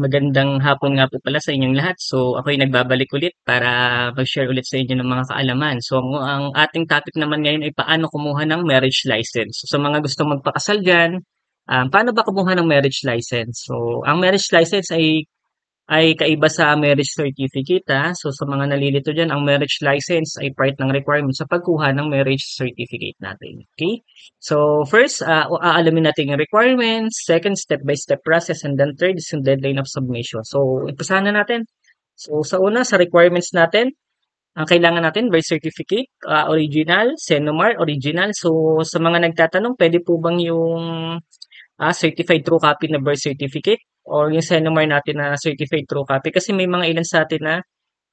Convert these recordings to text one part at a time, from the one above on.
Magandang hapon nga po pala sa inyong lahat. So, ako'y nagbabalik ulit para mag-share ulit sa inyo ng mga kaalaman. So, ang ating topic naman ngayon ay paano kumuha ng marriage license. So, sa mga gustong magpakasal dyan, paano ba kumuha ng marriage license? So, ang marriage license ay kaiba sa marriage certificate. So, sa mga nalilito dyan, ang marriage license ay part ng requirement sa pagkuha ng marriage certificate natin. Okay? So, first, aalamin natin yung requirements. Second, step-by-step process. And then third is yung deadline of submission. So, umpisahan na natin. So, sa una, sa requirements natin, ang kailangan natin, birth certificate, original, Senomar, original. So, sa mga nagtatanong, pwede po bang yung certified true copy na birth certificate or yung Senomar natin na certified true copy kasi may mga ilan sa atin na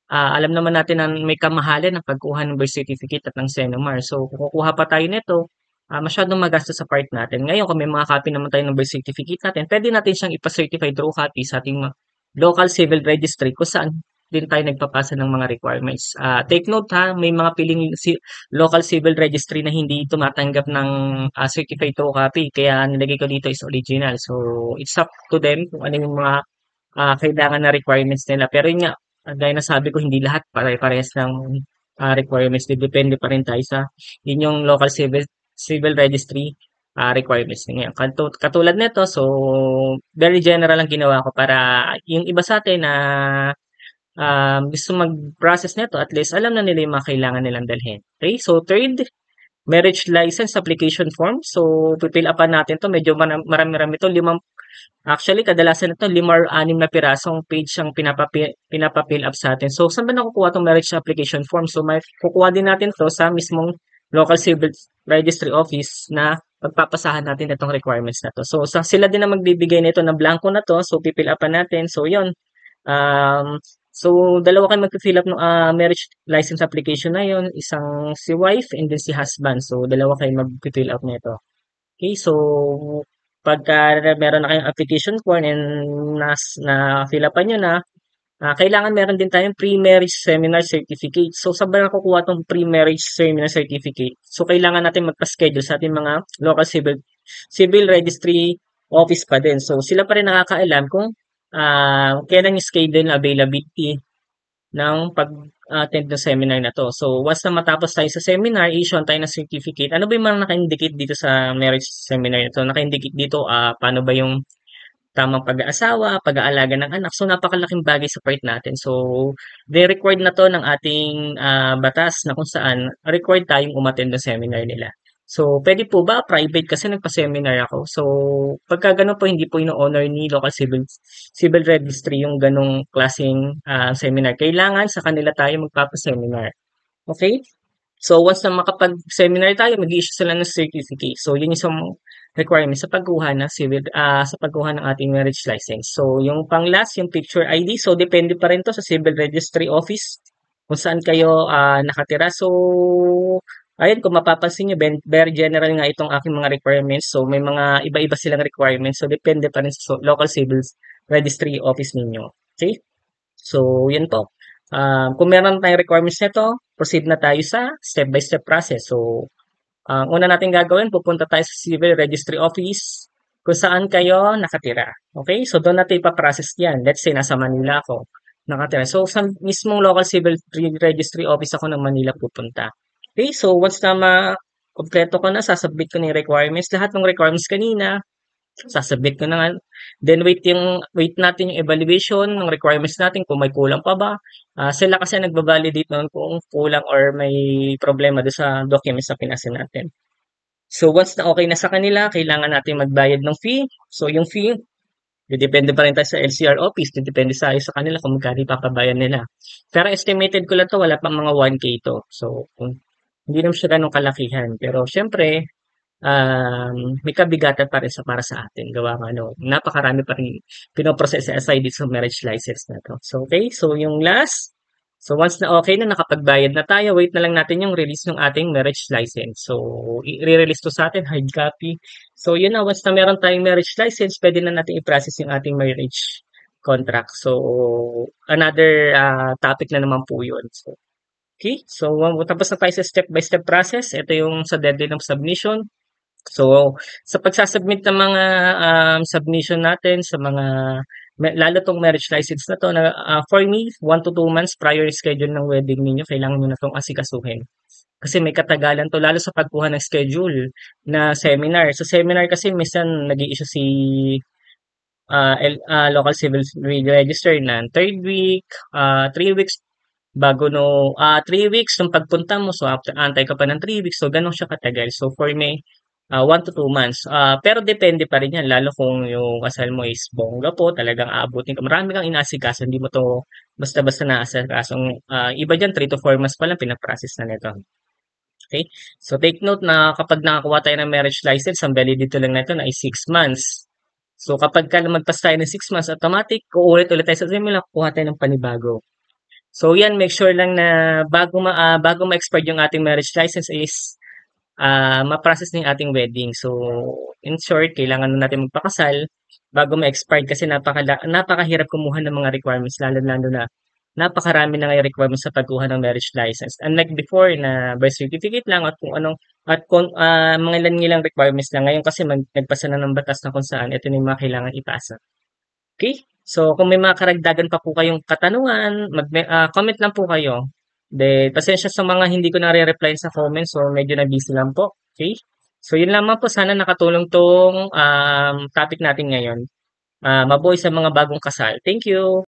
alam naman natin na may kamahalan ng pagkuha ng birth certificate at ng Senomar. So, kung kukuha pa tayo nito, masyadong magastos sa part natin. Ngayon, kung may mga copy naman tayo ng birth certificate natin, pwede natin siyang ipa-certified true copy sa ating local civil registry kung saan din tayo nagpapasa ng mga requirements. Take note ha, may mga piling local civil registry na hindi tumatanggap ng certified true copy. Kaya nilagay ko dito is original. So, it's up to them kung ano yung mga kailangan na requirements nila. Pero yun nga, gaya na sabi ko, hindi lahat pare-parehas ng requirements. Depende pa rin tayo sa inyong local civil registry requirements. Ngayon, katulad nito, so very general ang ginawa ko para yung iba sa atin na gusto mag-process nito, at least alam na nila yung mga kailangan nilang dalhin. Okay, so third, marriage license application form. So, pipil upan natin to. Medyo marami-rami to. Actually, kadalasan ito, 5 or 6 na pirasong page ang pinapa-fill up sa atin. So, saan ba nakukuha itong marriage application form? So, may kukuha din natin to sa mismong local civil registry office na pagpapasahan natin itong requirements na to. So, sila din na magbibigay nito na blanco na to. So, pipil upan natin. So, yon. Dalawa kayo magpi-fill up ng marriage license application na yon. Isang si wife and then si husband. So, dalawa kayo magpi-fill up nito. Okay, so pagka meron na kayong application form and na fill upan nyo na, kailangan meron din tayong pre-marriage seminar certificate. So, saan ba nakukuha itong pre-marriage seminar certificate? So, kailangan natin magpa-schedule sa ating mga local civil registry office pa din. So, sila pa rin nakakaalam kung kailan yung schedule na availability ng pag-attend ng seminar na to. So, once na matapos tayo sa seminar, i-issue tayo ng certificate. Ano ba yung mga naka-indicate dito sa marriage seminar na to? Naka-indicate dito, paano ba yung tamang pag-aasawa, pag-aalaga ng anak. So, napakalaking bagay sa part natin. So, they required na to ng ating batas na kung saan required tayong umattend ng seminar nila. So, pwede po ba? Private kasi nagpa-seminar ako. So, pagka ganun po, hindi po ino-honor ni local civil registry yung ganong klaseng seminar. Kailangan sa kanila tayo magpapa-seminar. Okay? So, once na makapag-seminar tayo, mag-issue sila ng certificate. So, yun yung isang requirement sa pagkuha ng sa pagkuha ng ating marriage license. So, yung pang-last, yung picture ID. So, depende pa rin to sa civil registry office kung saan kayo nakatira. So, ayun, kung mapapansin nyo, very general nga itong aking mga requirements. So, may mga iba-iba silang requirements. So, depende pa rin sa local civil registry office ninyo. Okay? So, yun po. Kung meron tayong requirements nito, proceed na tayo sa step-by-step process. So, ang una natin gagawin, pupunta tayo sa Civil Registry Office kung saan kayo nakatira. Okay? So, doon natin ipaprocess yan. Let's say, nasa Manila ako nakatira. So, sa mismong local Civil Registry Office ako ng Manila pupunta. Okay? So, once na kompleto ko na, sasubmit ko na yung requirements. Lahat ng requirements kanina, sasubmit ko na nga. Then wait natin yung evaluation ng requirements natin kung may kulang pa ba. Sila kasi nagba-validate noon kung kulang or may problema doon sa documents na pinasa natin. So once na okay na sa kanila, kailangan natin magbayad ng fee. So yung fee, depende pa rin tayo sa LCR office, depende sa kanila kung magkano ipapabayan nila. Pero estimated ko lang to, wala pang mga 1K to. So hindi naman siya ganun kalakihan. Pero syempre, may kabigatan pa rin para sa atin. Gawa nga no, napakarami pa rin pinoprocess sa SID sa marriage license na to. So, okay. So, yung last. So, once na okay na, nakapagbayad na tayo, wait na lang natin yung release ng ating marriage license. So, i-release to sa atin, hard copy. So, yun na, once na meron tayong marriage license, pwede na natin i-process yung ating marriage contract. So, another topic na naman po yun. So, okay. So, tapos na tayo sa step-by-step process. Ito yung sa deadline of submission. So, sa pagsasubmit ng mga submission natin sa mga lalo tong marriage license na to na for me, 1 to 2 months prior schedule ng wedding ninyo, kailangan nyo na tong asikasuhin. Kasi may katagalan to, lalo sa pagkuha ng schedule na seminar. Sa seminar kasi minsan nag-i-issue si local civil register na third week, 3 weeks bago no, 3 weeks nung pagpunta mo. So, after, antay ka pa ng 3 weeks. So, ganun siya katagal. So, for me, 1 to 2 months. Pero depende pa rin yan, lalo kung yung kasal mo is bongga po, talagang aabutin ka. Marami kang inaasikaso, hindi mo to basta-basta naasikaso. Iba dyan, 3 to 4 months pa lang, pinaprocess na nito. Okay? So, take note na kapag nakakuha tayo ng marriage license, ang validity lang nito na is 6 months. So, kapag ka magpas tayo ng 6 months, automatic, uulit-ulit tayo sa simula, kukuha tayo ng panibago. So, yan, make sure lang na bago ma-expire yung ating marriage license is ma-process na yung ating wedding. So, in short, kailangan na natin magpakasal bago ma-expire kasi napakahirap kumuha ng mga requirements, lalo-lalo na napakarami na ngayon requirements sa pagkuha ng marriage license. Unlike before na birth certificate lang at kung anong at kung mga ilan-ilang requirements lang. Ngayon kasi nagpasa na ng batas na kung saan ito na yung mga kailangan ipasa. Okay? So, kung may mga karagdagan pa po kayong katanungan, comment lang po kayo. Pasensya sa mga hindi ko nare-reply sa comments, so medyo na busy lang po. Okay? So, yun lamang po. Sana nakatulong tong topic natin ngayon. Mabuhay sa mga bagong kasal. Thank you!